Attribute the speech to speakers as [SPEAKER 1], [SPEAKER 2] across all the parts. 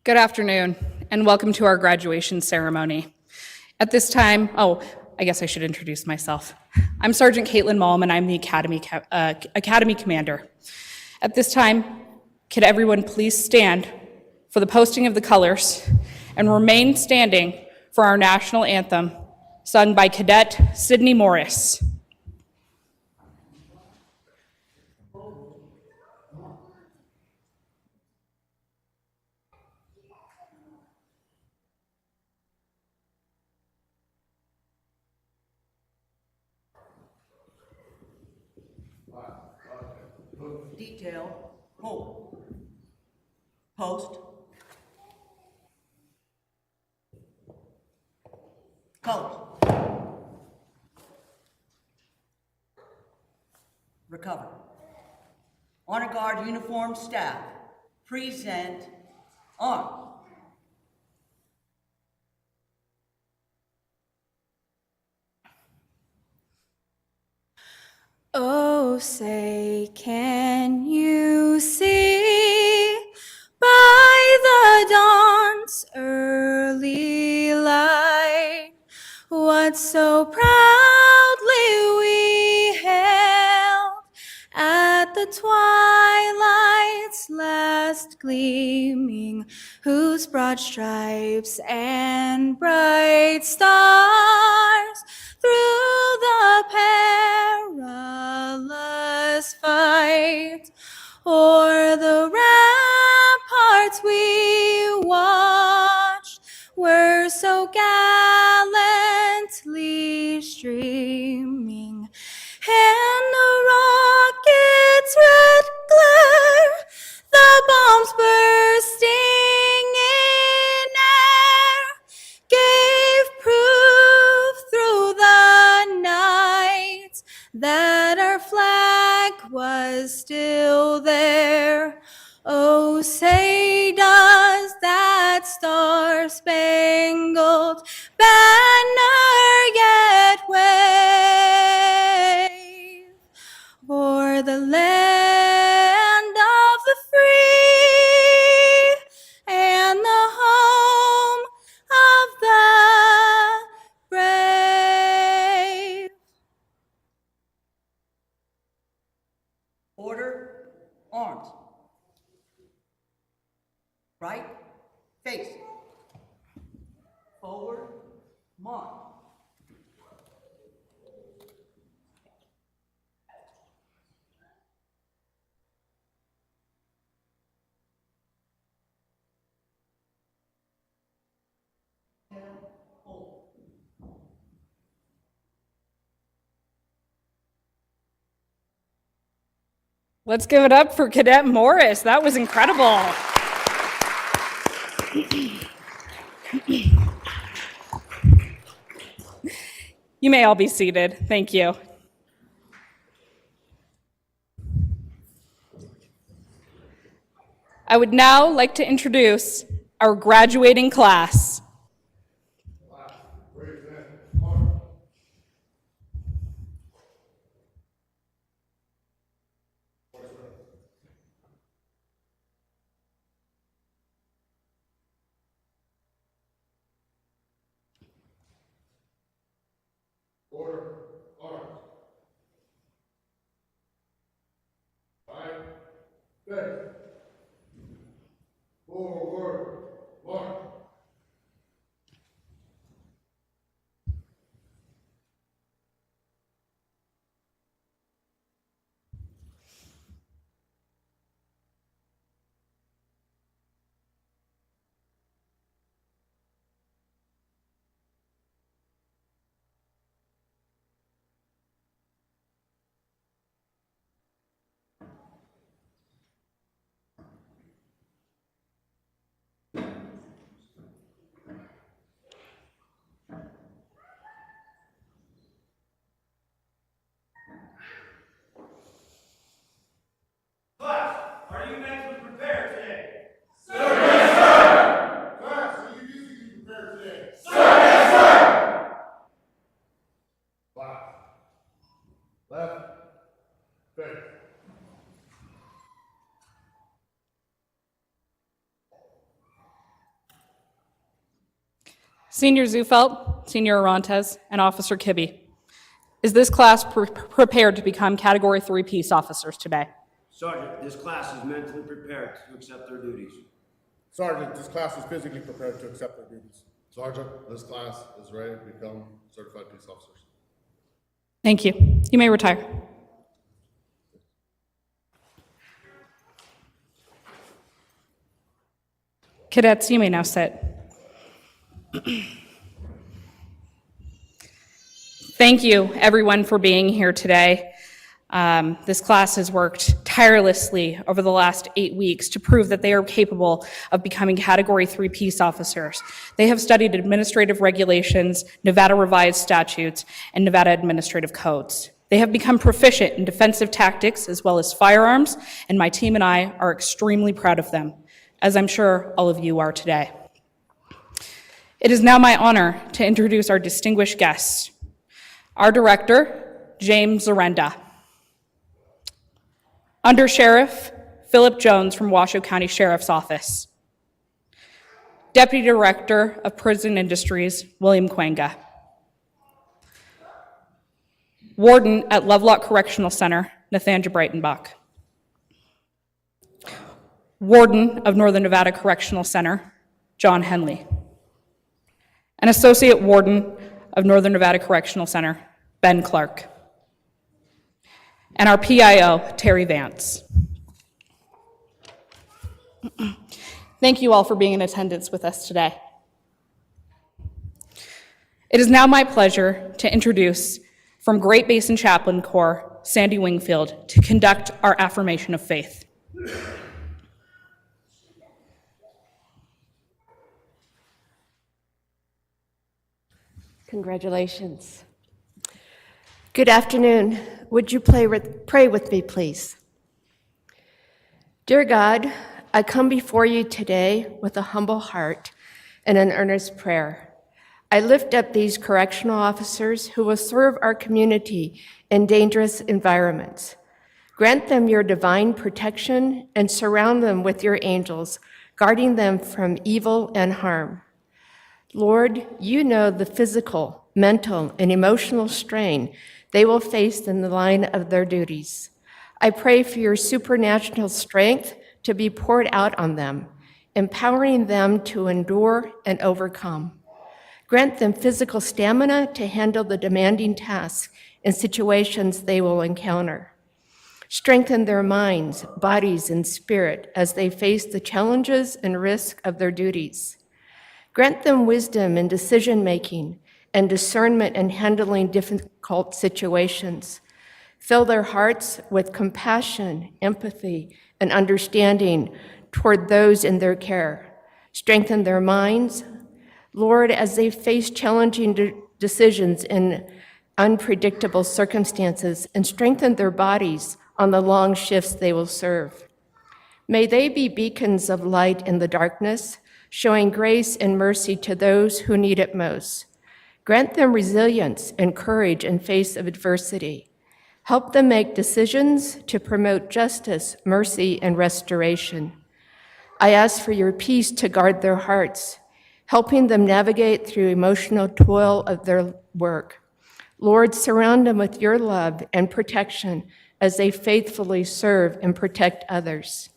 [SPEAKER 1] Good afternoon, and welcome to our graduation ceremony. At this time, I guess I should introduce myself. I'm Sergeant Caitlin Malm, and I'm the Academy Commander. At this time, could everyone please stand for the posting of the colors and remain standing for our national anthem, sung by Cadet Sydney Morris.
[SPEAKER 2] Detail, hold, post, colors, recover. Honor Guard uniformed staff, present arms.
[SPEAKER 3] Oh, say, can you see by the dawn's early light what so proudly we hailed at the twilight's last gleaming, whose broad stripes and bright stars through the perilous fight o'er the ramparts we watched were so gallantly streaming, and the rocket's red glare, the bombs bursting in air, gave proof through the night that our flag was still there. Oh, say does that star-spangled banner yet wave o'er the land of the free and the home of the brave?
[SPEAKER 2] Order, arms. Right, face. Forward, march. Hold.
[SPEAKER 1] Let's give it up for Cadet Morris. That was incredible. You may all be seated. Thank you. I would now like to introduce our graduating class.
[SPEAKER 4] Order, arms. Right, face. Forward, march.
[SPEAKER 5] Class, are you mentally prepared today?
[SPEAKER 4] Sir, yes, sir. Class, are you physically prepared today? Sir, yes, sir. Class. Left, face.
[SPEAKER 1] Senior Zufelt, Senior Orantes, and Officer Kibbe, is this class prepared to become Category 3 peace officers today?
[SPEAKER 5] Sergeant, this class is mentally prepared to accept their duties.
[SPEAKER 4] Sergeant, this class is physically prepared to accept their duties. Sergeant, this class is ready to become certified peace officers.
[SPEAKER 1] Thank you. You may retire. Cadets, you may now sit. Thank you, everyone, for being here today. This class has worked tirelessly over the last 8 weeks to prove that they are capable of becoming Category 3 peace officers. They have studied administrative regulations, Nevada revised statutes, and Nevada administrative codes. They have become proficient in defensive tactics as well as firearms, and my team and I are extremely proud of them, as I'm sure all of you are today. It is now my honor to introduce our distinguished guests. Our director, James Zarenda. Under Sheriff Philip Jones from Washoe County Sheriff's Office. Deputy Director of Prison Industries, William Quanga. Warden at Lovelock Correctional Center, Nathanja Breitenbach. Warden of Northern Nevada Correctional Center, John Henley. And Associate Warden of Northern Nevada Correctional Center, Ben Clark. And our PIO, Terry Vance. Thank you all for being in attendance with us today. It is now my pleasure to introduce from Great Basin Chaplain Corps, Sandy Wingfield, to conduct our affirmation of faith.
[SPEAKER 6] Congratulations. Good afternoon. Would you pray with me, please? Dear God, I come before you today with a humble heart and an earnest prayer. I lift up these correctional officers who will serve our community in dangerous environments. Grant them your divine protection and surround them with your angels, guarding them from evil and harm. Lord, you know the physical, mental, and emotional strain they will face in the line of their duties. I pray for your supernatural strength to be poured out on them, empowering them to endure and overcome. Grant them physical stamina to handle the demanding tasks and situations they will encounter. Strengthen their minds, bodies, and spirit as they face the challenges and risks of their duties. Grant them wisdom in decision-making and discernment in handling difficult situations. Fill their hearts with compassion, empathy, and understanding toward those in their care. Strengthen their minds, Lord, as they face challenging decisions in unpredictable circumstances, and strengthen their bodies on the long shifts they will serve. May they be beacons of light in the darkness, showing grace and mercy to those who need it most. Grant them resilience and courage in face of adversity. Help them make decisions to promote justice, mercy, and restoration. I ask for your peace to guard their hearts, helping them navigate through emotional toil of their work. Lord, surround them with your love and protection as they faithfully serve and protect others.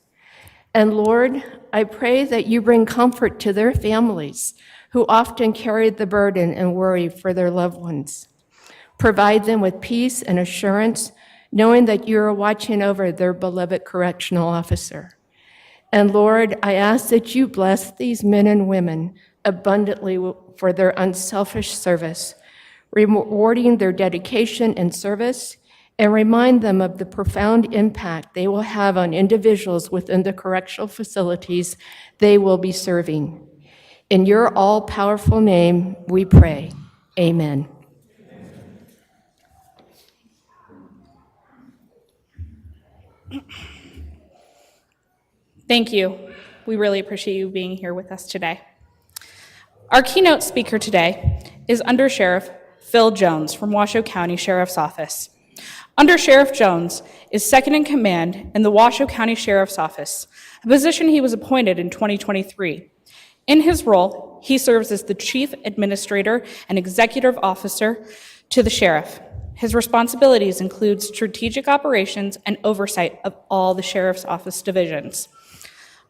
[SPEAKER 6] And Lord, I pray that you bring comfort to their families who often carry the burden and worry for their loved ones. Provide them with peace and assurance, knowing that you are watching over their beloved correctional officer. And Lord, I ask that you bless these men and women abundantly for their unselfish service, rewarding their dedication and service, and remind them of the profound impact they will have on individuals within the correctional facilities they will be serving. In your all-powerful name, we pray. Amen.
[SPEAKER 1] Thank you. We really appreciate you being here with us today. Our keynote speaker today is Under Sheriff Phil Jones from Washoe County Sheriff's Office. Under Sheriff Jones is second in command in the Washoe County Sheriff's Office, a position he was appointed in 2023. In his role, he serves as the Chief Administrator and Executive Officer to the Sheriff. His responsibilities include strategic operations and oversight of all the Sheriff's Office divisions.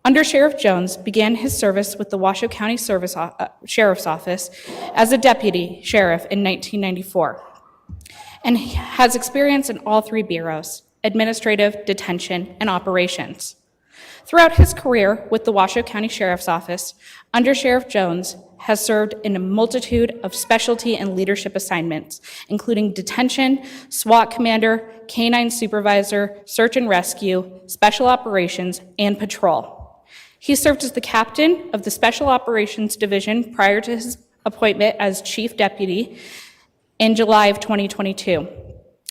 [SPEAKER 1] Under Sheriff Jones began his service with the Washoe County Sheriff's Office as a deputy sheriff in 1994, and he has experience in all three bureaus: administrative, detention, and operations. Throughout his career with the Washoe County Sheriff's Office, Under Sheriff Jones has served in a multitude of specialty and leadership assignments, including detention, SWAT commander, canine supervisor, search and rescue, special operations, and patrol. He served as the captain of the Special Operations Division prior to his appointment as chief deputy in July of 2022.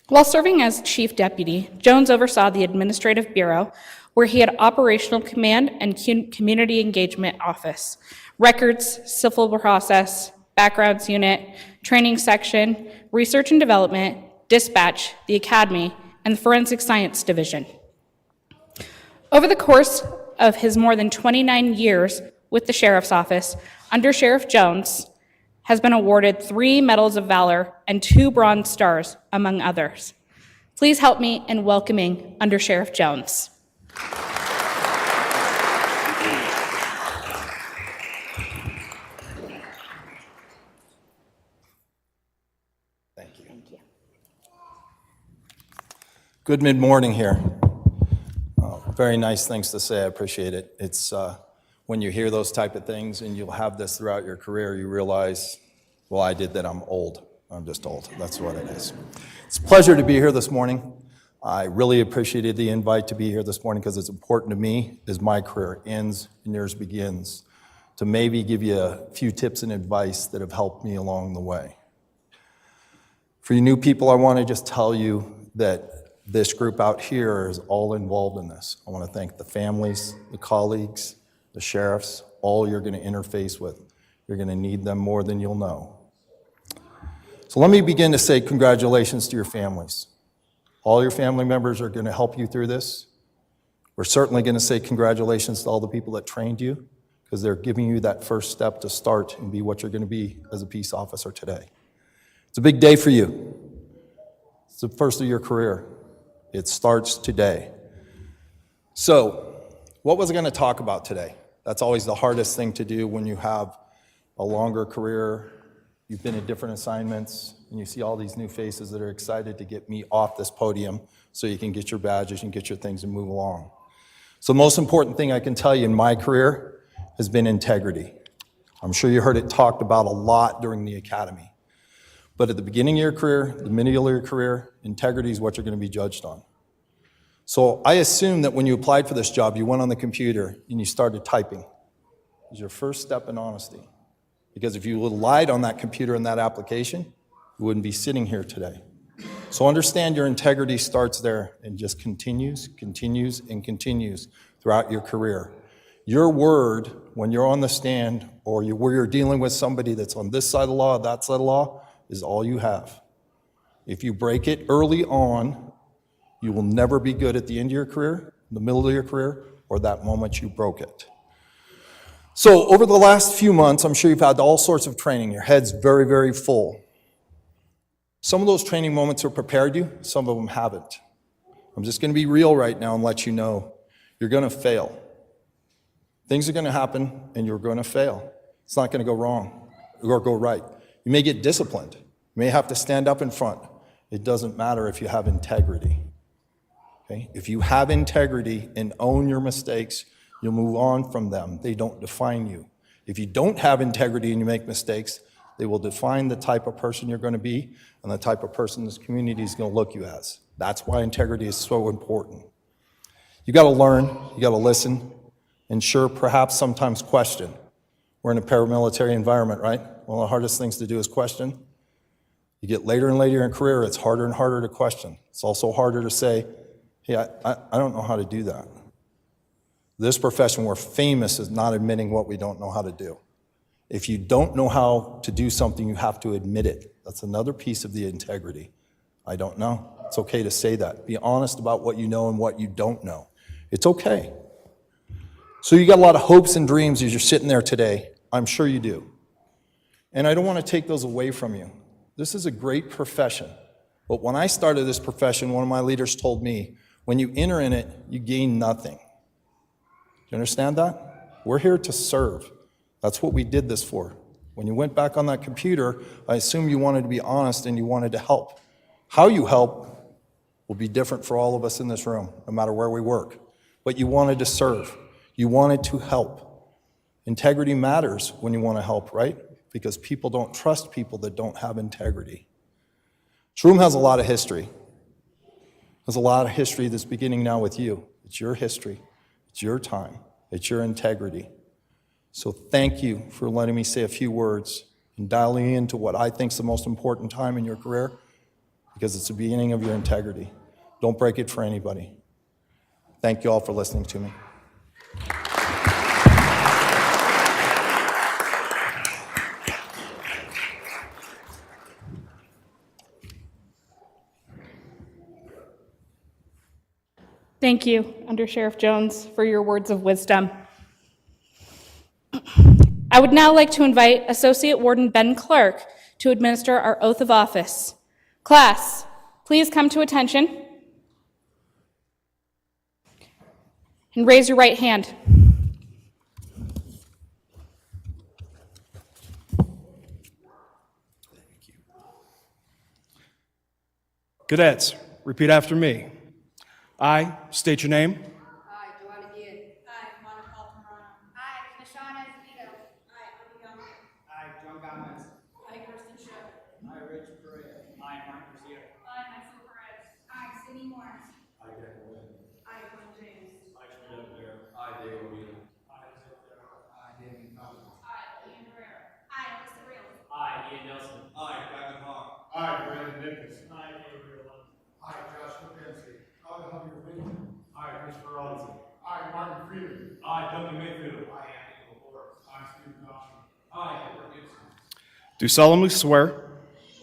[SPEAKER 1] While serving as chief deputy, Jones oversaw the Administrative Bureau, where he had operational command and community engagement office, records, civil process, backgrounds unit, training section, research and development, dispatch, the academy, and the forensic science division. Over the course of his more than 29 years with the Sheriff's Office, Under Sheriff Jones has been awarded 3 Medals of Valor and 2 Bronze Stars, among others. Please help me in welcoming Under Sheriff Jones.
[SPEAKER 7] Thank you. Good mid-morning here. Very nice things to say. I appreciate it. It's when you hear those type of things and you'll have this throughout your career, you realize, well, I did that. I'm old. I'm just old. That's what it is. It's a pleasure to be here this morning. I really appreciated the invite to be here this morning because it's important to me as my career ends and yours begins to maybe give you a few tips and advice that have helped me along the way. For you new people, I want to just tell you that this group out here is all involved in this. I want to thank the families, the colleagues, the sheriffs, all you're going to interface with. You're going to need them more than you'll know. So let me begin to say congratulations to your families. All your family members are going to help you through this. We're certainly going to say congratulations to all the people that trained you because they're giving you that first step to start and be what you're going to be as a peace officer today. It's a big day for you. It's the first of your career. It starts today. So, what was I going to talk about today? That's always the hardest thing to do when you have a longer career, you've been in different assignments, and you see all these new faces that are excited to get me off this podium so you can get your badges and get your things and move along. So the most important thing I can tell you in my career has been integrity. I'm sure you heard it talked about a lot during the academy. But at the beginning of your career, the middle of your career, integrity is what you're going to be judged on. So I assume that when you applied for this job, you went on the computer and you started typing. It was your first step in honesty. Because if you would have lied on that computer in that application, you wouldn't be sitting here today. So understand your integrity starts there and just continues, and continues throughout your career. Your word, when you're on the stand or where you're dealing with somebody that's on this side of the law, that side of the law, is all you have. If you break it early on, you will never be good at the end of your career, the middle of your career, or that moment you broke it. So over the last few months, I'm sure you've had all sorts of training. Your head's very, very full. Some of those training moments have prepared you, some of them haven't. I'm just going to be real right now and let you know you're going to fail. Things are going to happen and you're going to fail. It's not going to go wrong or go right. You may get disciplined. You may have to stand up in front. It doesn't matter if you have integrity. Okay? If you have integrity and own your mistakes, you'll move on from them. They don't define you. If you don't have integrity and you make mistakes, they will define the type of person you're going to be and the type of person this community is going to look you as. That's why integrity is so important. You got to learn, you got to listen, and sure, perhaps sometimes question. We're in a paramilitary environment, right? One of the hardest things to do is question. You get later and later in career, it's harder and harder to question. It's also harder to say, hey, I don't know how to do that. This profession, we're famous as not admitting what we don't know how to do. If you don't know how to do something, you have to admit it. That's another piece of the integrity. I don't know. It's okay to say that. Be honest about what you know and what you don't know. It's okay. So you got a lot of hopes and dreams as you're sitting there today. I'm sure you do. And I don't want to take those away from you. This is a great profession. But when I started this profession, one of my leaders told me, when you enter in it, you gain nothing. Do you understand that? We're here to serve. That's what we did this for. When you went back on that computer, I assume you wanted to be honest and you wanted to help. How you help will be different for all of us in this room, no matter where we work. But you wanted to serve. You wanted to help. Integrity matters when you want to help, right? Because people don't trust people that don't have integrity. This room has a lot of history. There's a lot of history that's beginning now with you. It's your history. It's your time. It's your integrity. So thank you for letting me say a few words and dialing into what I think is the most important time in your career, because it's the beginning of your integrity. Don't break it for anybody. Thank you all for listening to me.
[SPEAKER 1] Thank you, Under Sheriff Jones, for your words of wisdom. I would now like to invite Associate Warden Ben Clark to administer our oath of office. Class, please come to attention and raise your right hand.
[SPEAKER 8] Cadets, repeat after me. I state your name.
[SPEAKER 3] I, Joanna Gian. I, Monica Altamirano. I, Nashana Esposito. I, Abby Gomez.
[SPEAKER 9] I, John Gomez.
[SPEAKER 3] I, Kirsten Show.
[SPEAKER 9] I, Rich Correa. I, Mark Garcia.
[SPEAKER 3] I, Maxine Perez. I, Sydney Morris. I, Michael James.
[SPEAKER 5] I, David O'Meara. I, David O'Meara.
[SPEAKER 9] I, David Collins.
[SPEAKER 3] I, Ian Herrera. I, Alyssa Reels.
[SPEAKER 9] I, Ian Nelson.
[SPEAKER 5] I, Kevin Hawk.
[SPEAKER 4] I, Brandon Nichols.
[SPEAKER 9] I, Gabriel Lund.
[SPEAKER 4] I, Joshua Pensky. I, Hunter Winter.
[SPEAKER 9] I, Christopher Robinson.
[SPEAKER 4] I, Martin Freeman.
[SPEAKER 9] I, Duncan Mayfield. I, Anthony LaForest.
[SPEAKER 4] I, Steve Dawson.
[SPEAKER 9] I, Edward Gibson.
[SPEAKER 8] Do solemnly swear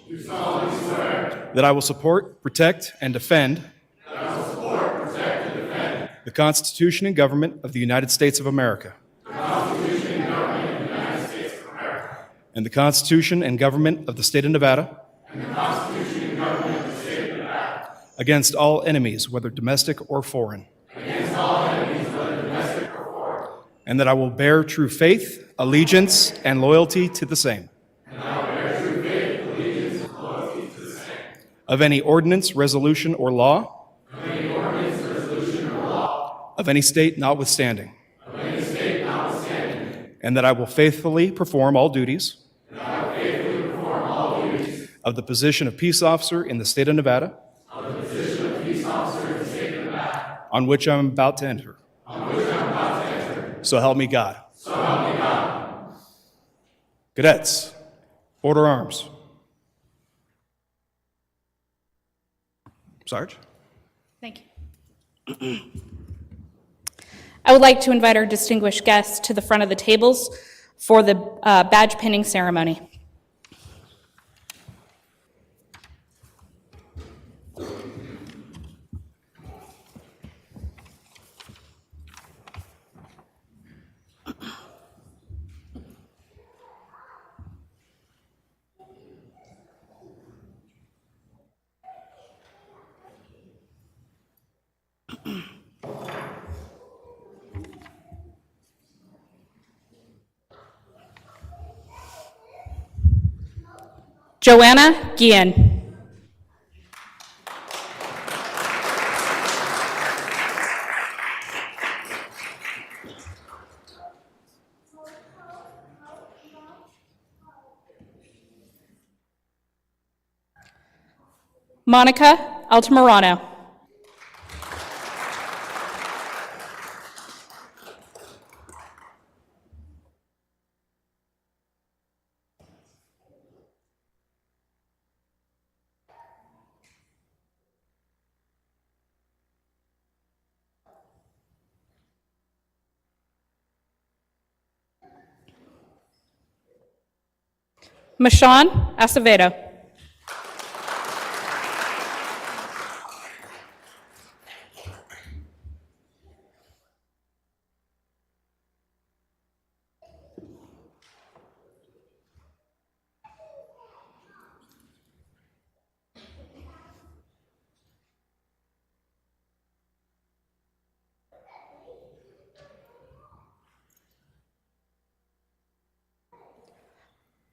[SPEAKER 4] Do solemnly swear
[SPEAKER 8] that I will support, protect, and defend
[SPEAKER 4] that I will support, protect, and defend
[SPEAKER 8] the Constitution and government of the United States of America
[SPEAKER 4] the Constitution and government of the United States of America
[SPEAKER 8] and the Constitution and government of the state of Nevada
[SPEAKER 4] and the Constitution and government of the state of Nevada
[SPEAKER 8] against all enemies, whether domestic or foreign,
[SPEAKER 4] against all enemies, whether domestic or foreign,
[SPEAKER 8] and that I will bear true faith, allegiance, and loyalty to the same.
[SPEAKER 4] and I will bear true faith, allegiance, and loyalty to the same,
[SPEAKER 8] Of any ordinance, resolution, or law
[SPEAKER 4] of any ordinance, resolution, or law,
[SPEAKER 8] of any state notwithstanding,
[SPEAKER 4] of any state notwithstanding,
[SPEAKER 8] and that I will faithfully perform all duties
[SPEAKER 4] and I will faithfully perform all duties
[SPEAKER 8] of the position of peace officer in the state of Nevada,
[SPEAKER 4] of the position of peace officer in the state of Nevada,
[SPEAKER 8] on which I'm about to enter.
[SPEAKER 4] on which I'm about to enter.
[SPEAKER 8] So help me God.
[SPEAKER 4] So help me God.
[SPEAKER 8] Cadets, order arms. Sarge?
[SPEAKER 1] Thank you. I would like to invite our distinguished guests to the front of the tables for the badge pinning ceremony. Joanna Gian. Monica Altamirano. Mashawn Acevedo.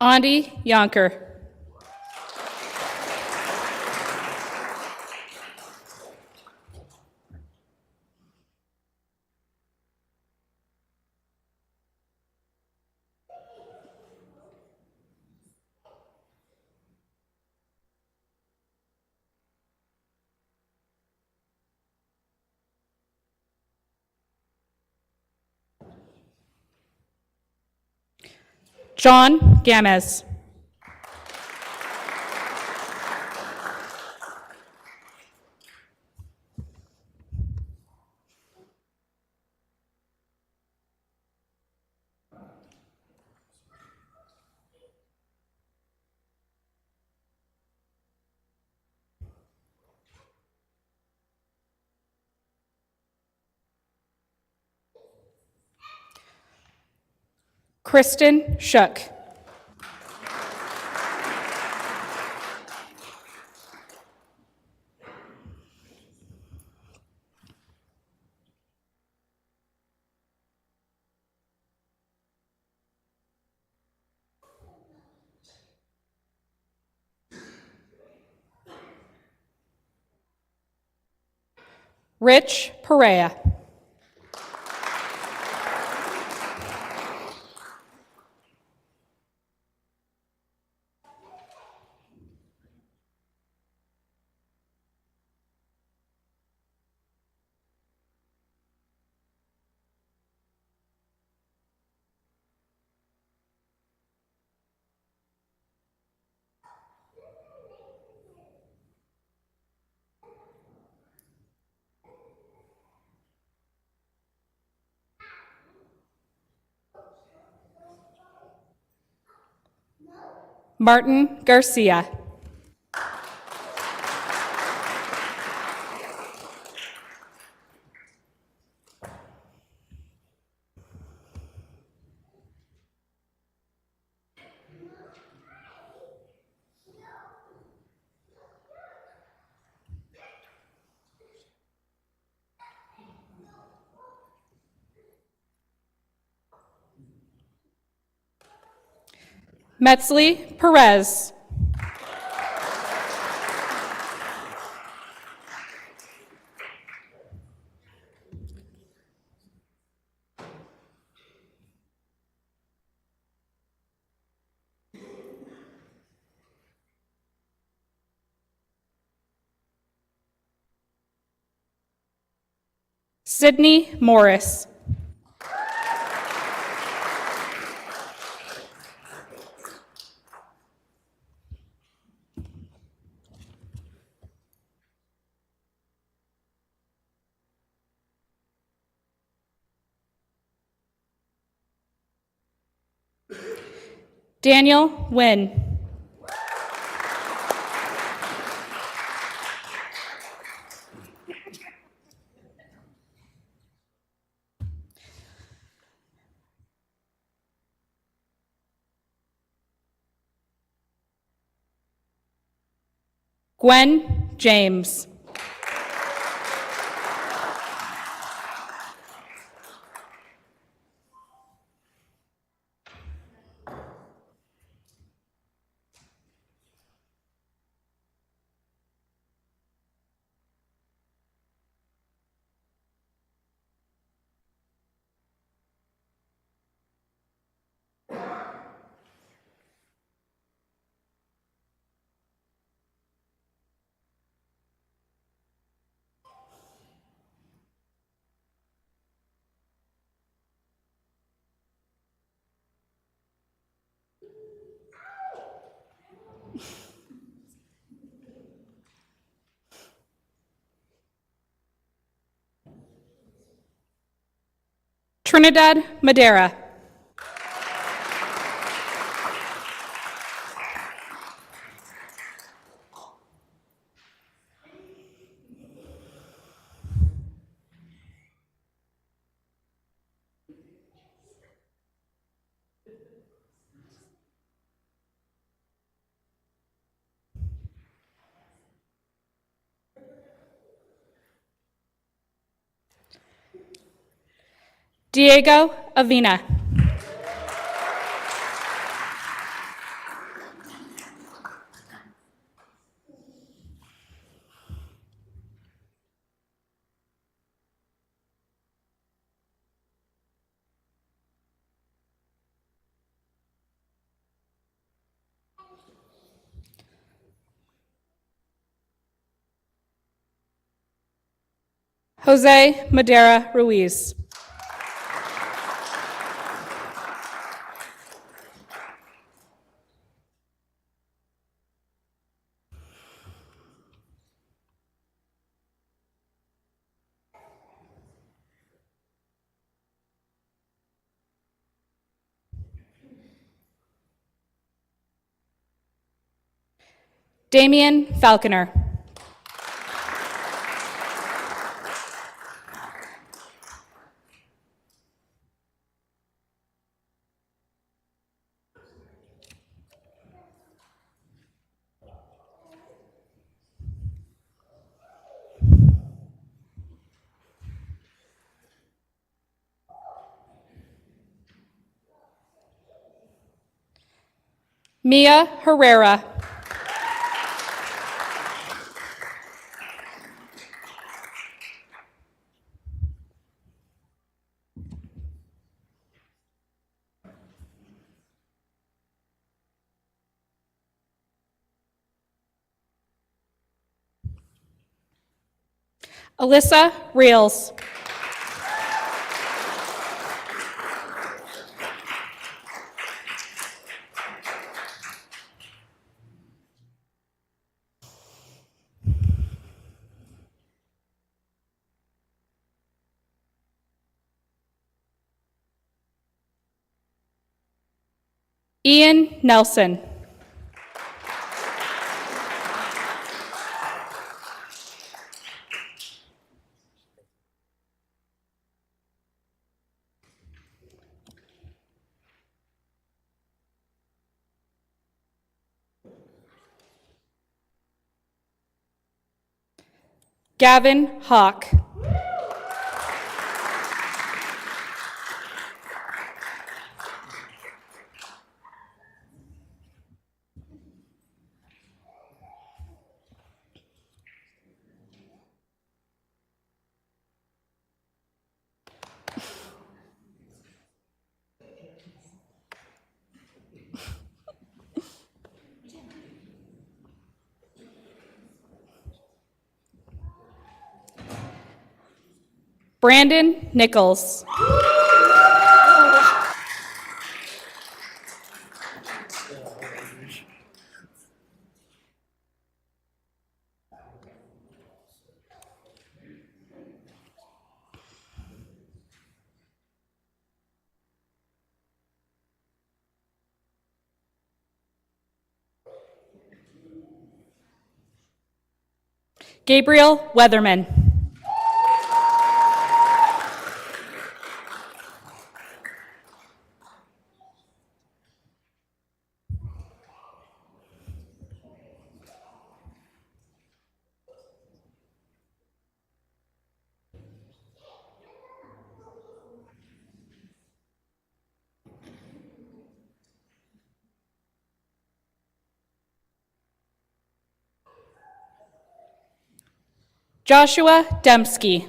[SPEAKER 1] Andi Yonker. John Gamez. Kristen Shook. Rich Perea. Martin Garcia. Metzli Perez. Sydney Morris. Daniel Wynn. Gwen James. Trinidad Madera. Diego Avina. Jose Madera Ruiz. Damian Falconer. Mia Herrera. Alyssa Reels. Ian Nelson. Gavin Hawk. Brandon Nichols. Gabriel Weatherman. Joshua Dembski.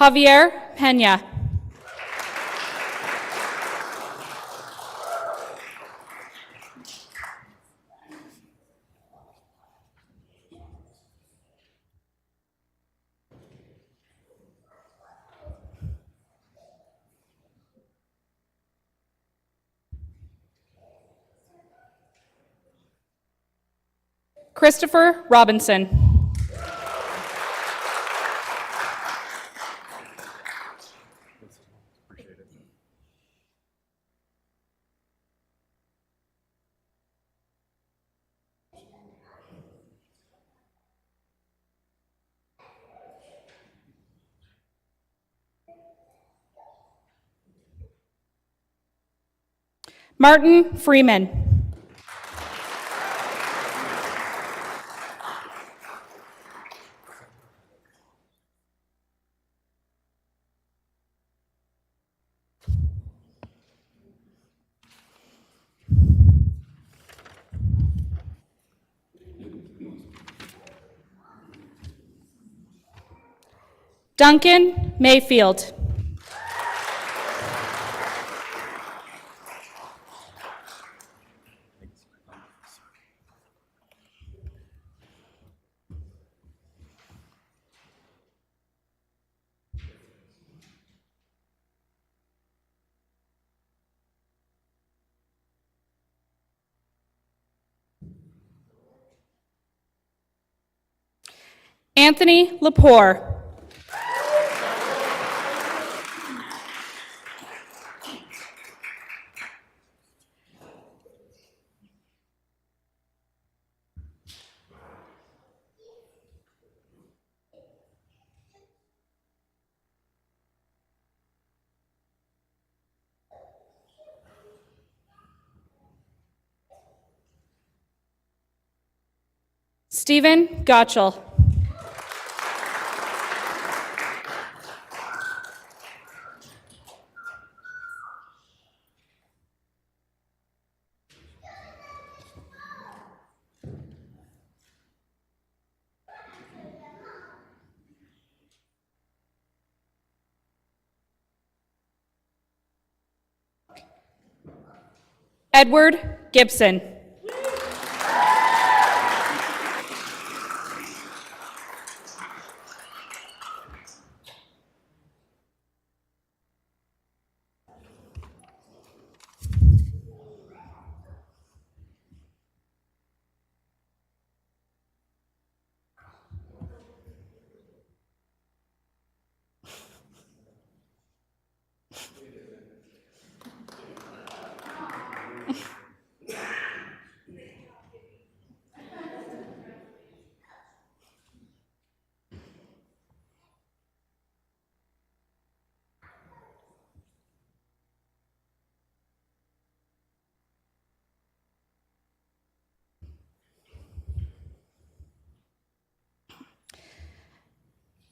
[SPEAKER 1] Javier Pena. Christopher Robinson. Martin Freeman. Duncan Mayfield. Anthony Lepore. Stephen Gottschall. Edward Gibson.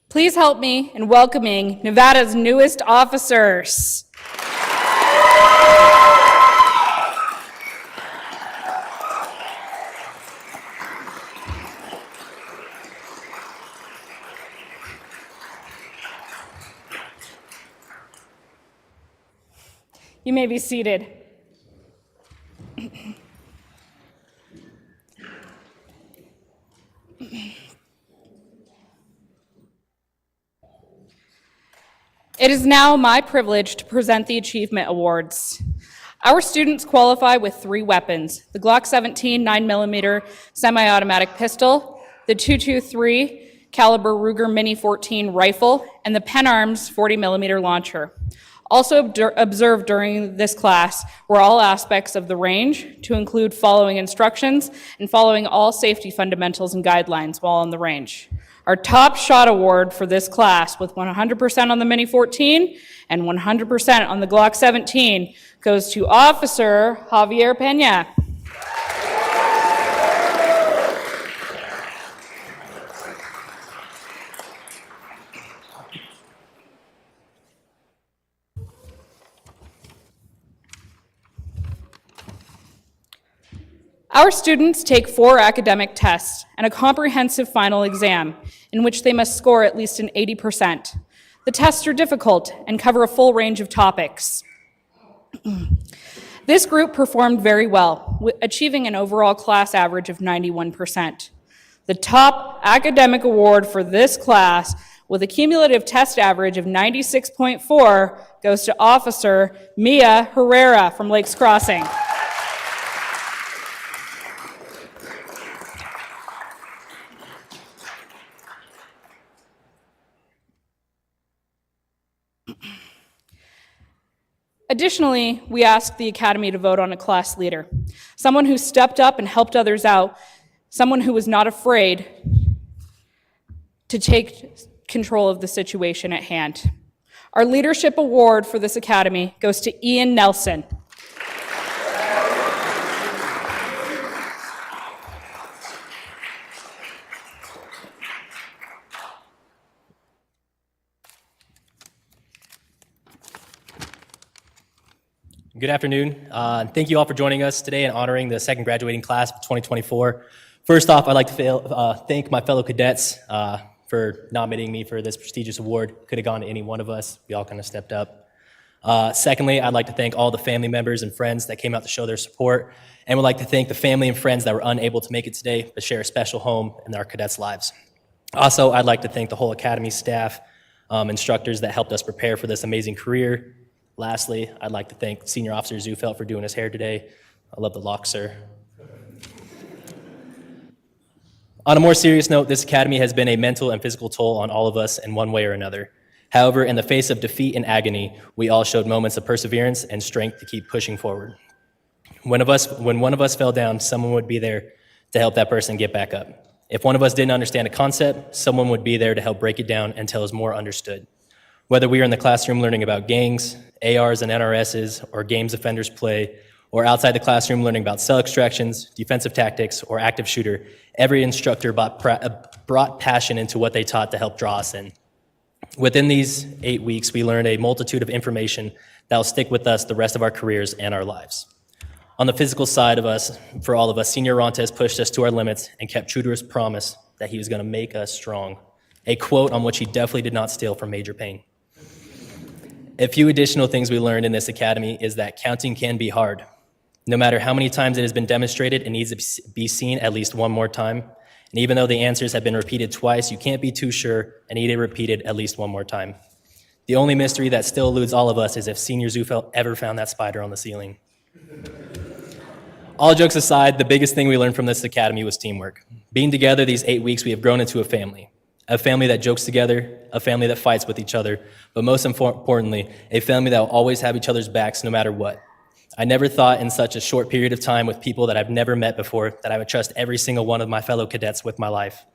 [SPEAKER 1] Please help me in welcoming Nevada's newest officers. You may be seated. It is now my privilege to present the Achievement Awards. Our students qualify with 3 weapons: the Glock 17 9mm semi-automatic pistol, the .223 caliber Ruger Mini 14 rifle, and the Penn Arms 40mm launcher. Also observed during this class were all aspects of the range, to include following instructions and following all safety fundamentals and guidelines while on the range. Our top shot award for this class, with 100% on the Mini 14 and 100% on the Glock 17, goes to Officer Javier Pena. Our students take 4 academic tests and a comprehensive final exam, in which they must score at least an 80%. The tests are difficult and cover a full range of topics. This group performed very well, achieving an overall class average of 91%. The top academic award for this class, with a cumulative test average of 96.4, goes to Officer Mia Herrera from Lakes Crossing. Additionally, we asked the Academy to vote on a class leader, someone who stepped up and helped others out, someone who was not afraid to take control of the situation at hand. Our leadership award for this Academy goes to Ian Nelson.
[SPEAKER 10] Good afternoon. Thank you all for joining us today and honoring the second graduating class of 2024. First off, I'd like to thank my fellow cadets for nominating me for this prestigious award. Could have gone to any one of us. We all kind of stepped up. Secondly, I'd like to thank all the family members and friends that came out to show their support, and would like to thank the family and friends that were unable to make it today, but share a special home in our cadets' lives. Also, I'd like to thank the whole Academy staff, instructors that helped us prepare for this amazing career. Lastly, I'd like to thank Senior Officer Zufelt for doing his hair today. I love the locks, sir. On a more serious note, this academy has been a mental and physical toll on all of us in one way or another. However, in the face of defeat and agony, we all showed moments of perseverance and strength to keep pushing forward. When one of us fell down, someone would be there to help that person get back up. If one of us didn't understand a concept, someone would be there to help break it down until it was more understood. Whether we are in the classroom learning about gangs, ARs and NRSs, or games offenders play, or outside the classroom learning about cell extractions, defensive tactics, or active shooter, every instructor brought passion into what they taught to help draw us in. Within these 8 weeks, we learned a multitude of information that will stick with us the rest of our careers and our lives. On the physical side of us, for all of us, Senior Rontes pushed us to our limits and kept true to his promise that he was going to make us strong, a quote on which he definitely did not steal from Major Payne. A few additional things we learned in this academy is that counting can be hard. No matter how many times it has been demonstrated, it needs to be seen at least one more time. And even though the answers have been repeated twice, you can't be too sure and need it repeated at least one more time. The only mystery that still eludes all of us is if Senior Zufelt ever found that spider on the ceiling. All jokes aside, the biggest thing we learned from this academy was teamwork. Being together these 8 weeks, we have grown into a family that jokes together, a family that fights with each other, but most importantly, a family that will always have each other's backs no matter what. I never thought in such a short period of time with people that I've never met before that I would trust every single one of my fellow cadets with my life.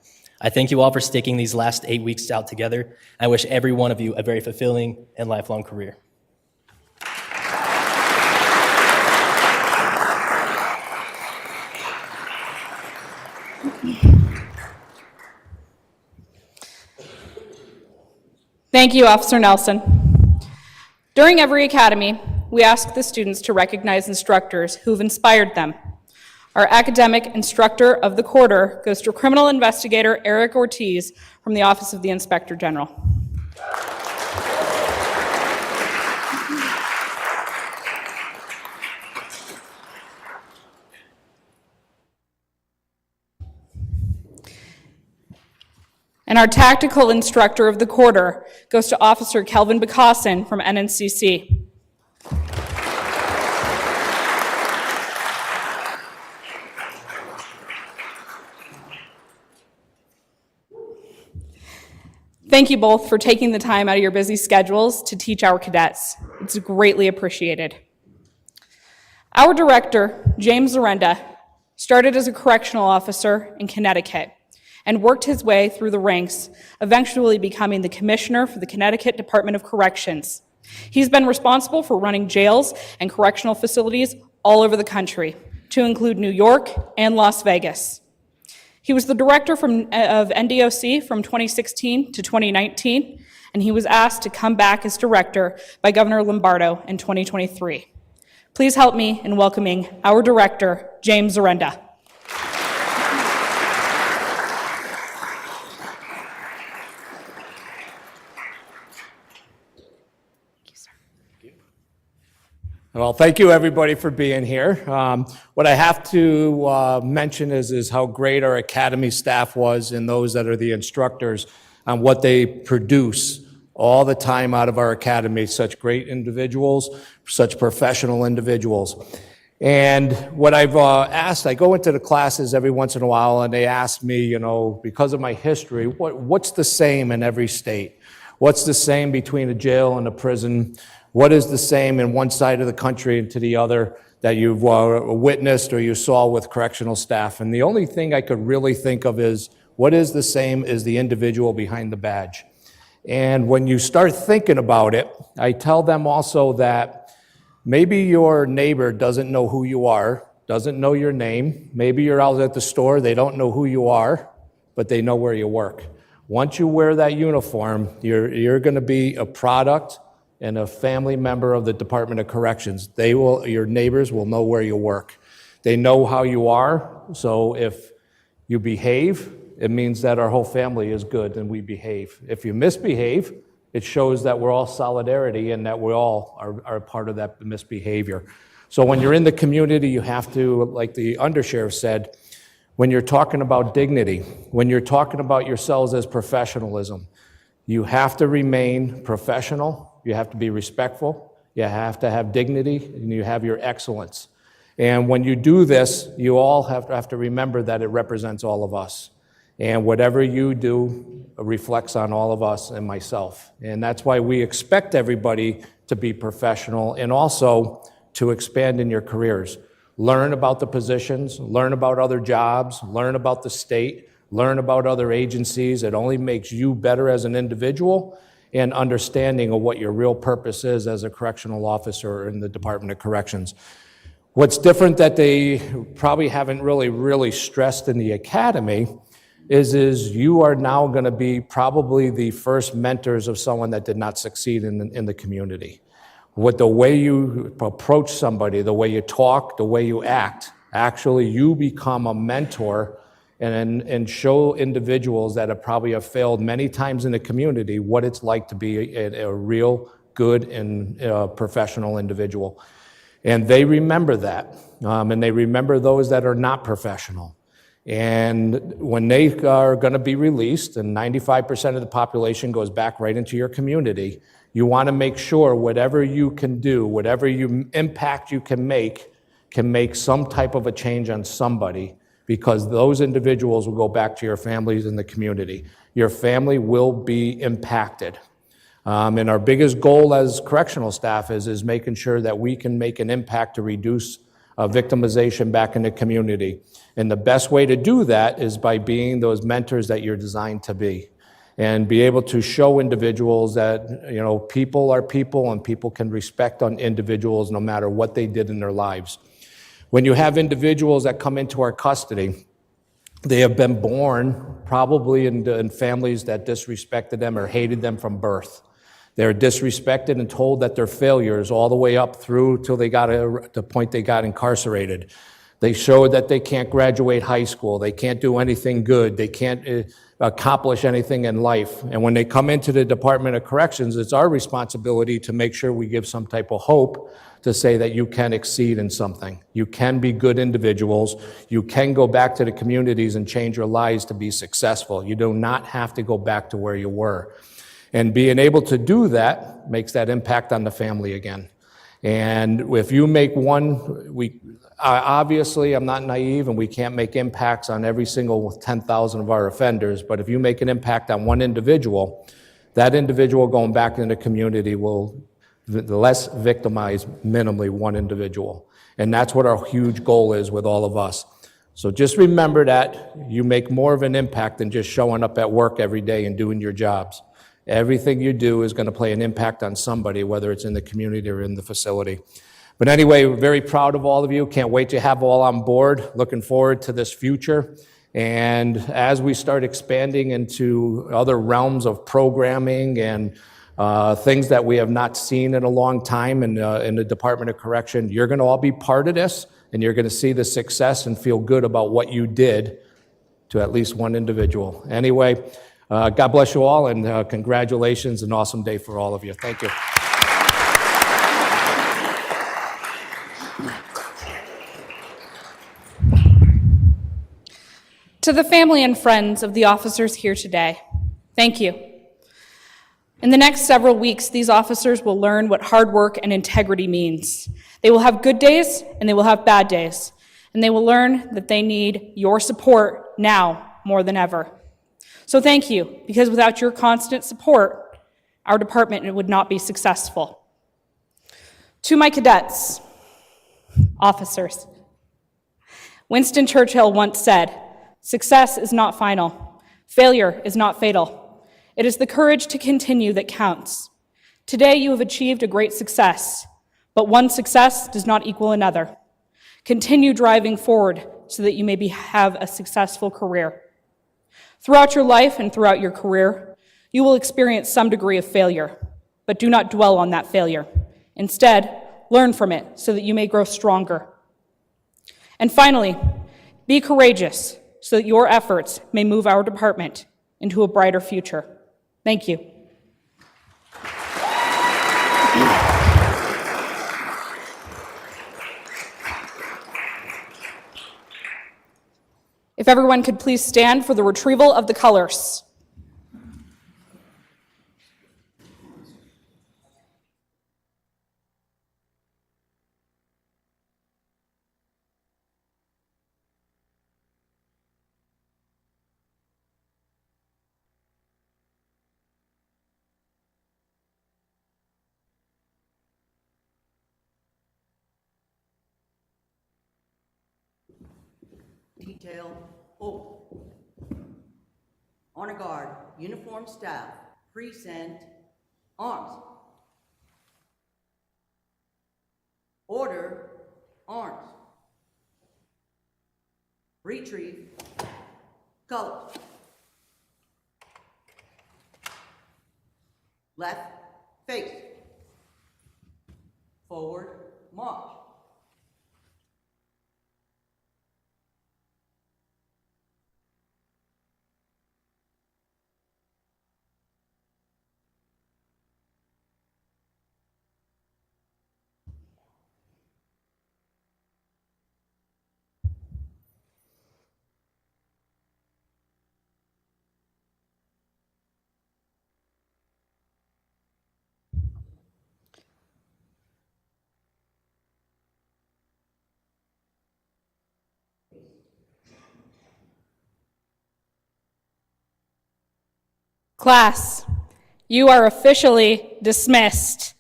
[SPEAKER 10] I thank you all for sticking these last 8 weeks out together. I wish every one of you a very fulfilling and lifelong career.
[SPEAKER 1] Thank you, Officer Nelson. During every academy, we ask the students to recognize instructors who've inspired them. Our academic instructor of the quarter goes to criminal investigator Eric Ortiz from the Office of the Inspector General. And our tactical instructor of the quarter goes to Officer Kelvin Bacassin from NNCC. Thank you both for taking the time out of your busy schedules to teach our cadets. It's greatly appreciated. Our director, James Zarenda, started as a correctional officer in Connecticut and worked his way through the ranks, eventually becoming the commissioner for the Connecticut Department of Corrections. He's been responsible for running jails and correctional facilities all over the country, to include New York and Las Vegas. He was the director of NDOC from 2016 to 2019, and he was asked to come back as director by Governor Lombardo in 2023. Please help me in welcoming our director, James Zarenda.
[SPEAKER 11] Well, thank you, everybody, for being here. What I have to mention is how great our academy staff was and those that are the instructors on what they produce all the time out of our academy. Such great individuals, such professional individuals. And what I've asked, I go into the classes every once in a while, and they ask me, you know, because of my history, what's the same in every state? What's the same between a jail and a prison? What is the same in one side of the country and to the other that you've witnessed or you saw with correctional staff? And the only thing I could really think of is what is the same is the individual behind the badge. And when you start thinking about it, I tell them also that maybe your neighbor doesn't know who you are, doesn't know your name. Maybe you're out at the store, they don't know who you are, but they know where you work. Once you wear that uniform, you're going to be a product and a family member of the Department of Corrections. Your neighbors will know where you work. They know how you are, so if you behave, it means that our whole family is good and we behave. If you misbehave, it shows that we're all solidarity and that we all are part of that misbehavior. So when you're in the community, you have to, like the undersheriff said, when you're talking about dignity, when you're talking about yourselves as professionalism, you have to remain professional, you have to be respectful, you have to have dignity, and you have your excellence. And when you do this, you all have to remember that it represents all of us. And whatever you do reflects on all of us and myself. And that's why we expect everybody to be professional and also to expand in your careers. Learn about the positions, learn about other jobs, learn about the state, learn about other agencies. It only makes you better as an individual and understanding of what your real purpose is as a correctional officer in the Department of Corrections. What's different that they probably haven't really stressed in the academy is you are now going to be probably the first mentors of someone that did not succeed in the community. With the way you approach somebody, the way you talk, the way you act, actually you become a mentor and show individuals that have failed many times in the community what it's like to be a real good and professional individual. And they remember that, and they remember those that are not professional. And when they are going to be released, and 95% of the population goes back right into your community, you want to make sure whatever you can do, whatever impact you can make some type of a change on somebody, because those individuals will go back to your families in the community. Your family will be impacted. And our biggest goal as correctional staff is making sure that we can make an impact to reduce victimization back in the community. And the best way to do that is by being those mentors that you're designed to be. And be able to show individuals that, people are people and people can respect on individuals no matter what they did in their lives. When you have individuals that come into our custody, they have been born probably in families that disrespected them or hated them from birth. They're disrespected and told that they're failures all the way up through till they got to the point they got incarcerated. They show that they can't graduate high school. They can't do anything good. They can't accomplish anything in life. And when they come into the Department of Corrections, it's our responsibility to make sure we give some type of hope to say that you can exceed in something. You can be good individuals. You can go back to the communities and change your lives to be successful. You do not have to go back to where you were. And being able to do that makes that impact on the family again. And if you make obviously I'm not naive and we can't make impacts on every single 10,000 of our offenders, but if you make an impact on one individual, that individual going back in the community will less victimize minimally one individual. And that's what our huge goal is with all of us. So just remember that you make more of an impact than just showing up at work every day and doing your jobs. Everything you do is going to play an impact on somebody, whether it's in the community or in the facility. But anyway, we're very proud of all of you. Can't wait to have all on board. Looking forward to this future. And as we start expanding into other realms of programming and things that we have not seen in a long time in the Department of Correction, you're going to all be part of this, and you're going to see the success and feel good about what you did to at least one individual. Anyway, God bless you all, and congratulations. An awesome day for all of you. Thank you.
[SPEAKER 1] To the family and friends of the officers here today, thank you. In the next several weeks, these officers will learn what hard work and integrity means. They will have good days and they will have bad days, and they will learn that they need your support now more than ever. So thank you, because without your constant support, our department would not be successful. To my cadets, officers, Winston Churchill once said, "Success is not final. Failure is not fatal. It is the courage to continue that counts." Today you have achieved a great success, but one success does not equal another. Continue driving forward so that you may have a successful career. Throughout your life and throughout your career, you will experience some degree of failure, but do not dwell on that failure. Instead, learn from it so that you may grow stronger. And finally, be courageous. so that your efforts may move our department into a brighter future. Thank you. If everyone could please stand for the retrieval of the colors.
[SPEAKER 2] Detail, hold. Honor Guard, uniformed staff, present arms. Order, arms. Retrieve, colors. Left, face. Forward, march.
[SPEAKER 1] Class, you are officially dismissed.